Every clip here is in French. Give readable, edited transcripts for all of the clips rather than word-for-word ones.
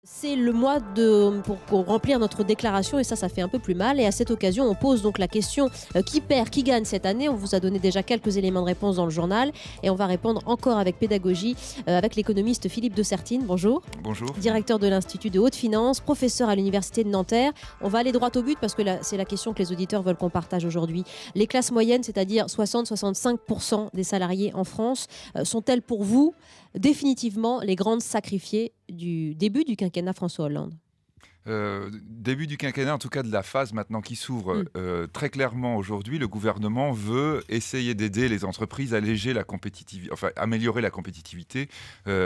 C'est le mois pour remplir notre déclaration et ça fait un peu plus mal. Et à cette occasion, on pose donc la question qui perd, qui gagne cette année. On vous a donné déjà quelques éléments de réponse dans le journal et on va répondre encore avec pédagogie avec l'économiste Philippe de Sertine. Bonjour. Bonjour. Directeur de l'Institut de Haute Finance, professeur à l'Université de Nanterre. On va aller droit au but parce que c'est la question que les auditeurs veulent qu'on partage aujourd'hui. Les classes moyennes, c'est-à-dire 60-65% des salariés en France, sont-elles pour vous définitivement les grandes sacrifiées du début du quinquennat François Hollande? Début du quinquennat, en tout cas de la phase maintenant qui s'ouvre, très clairement aujourd'hui, le gouvernement veut essayer d'aider les entreprises à alléger la compétitivité, enfin améliorer la compétitivité,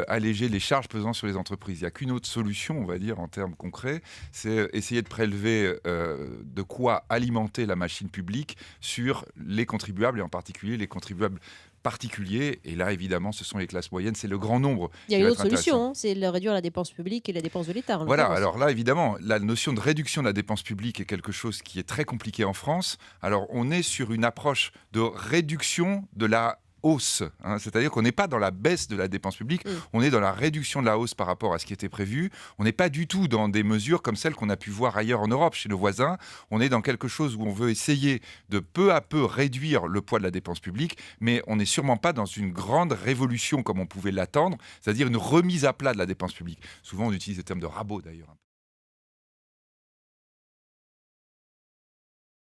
alléger les charges pesant sur les entreprises. Il n'y a qu'une autre solution, on va dire, en termes concrets, c'est essayer de prélever de quoi alimenter la machine publique sur les contribuables, et en particulier les contribuables particuliers. Et là, évidemment, ce sont les classes moyennes, c'est le grand nombre. Il y a qui une va autre être intéressant. solution, c'est de réduire la dépense publique et la dépense de l'État. Voilà, alors là, évidemment, la notion de réduction de la dépense publique est quelque chose qui est très compliqué en France. Alors, on est sur une approche de réduction de la hausse, hein, c'est-à-dire qu'on n'est pas dans la baisse de la dépense publique, on est dans la réduction de la hausse par rapport à ce qui était prévu. On n'est pas du tout dans des mesures comme celles qu'on a pu voir ailleurs en Europe, chez nos voisins. On est dans quelque chose où on veut essayer de peu à peu réduire le poids de la dépense publique, mais on n'est sûrement pas dans une grande révolution comme on pouvait l'attendre, c'est-à-dire une remise à plat de la dépense publique. Souvent, on utilise le terme de rabot d'ailleurs.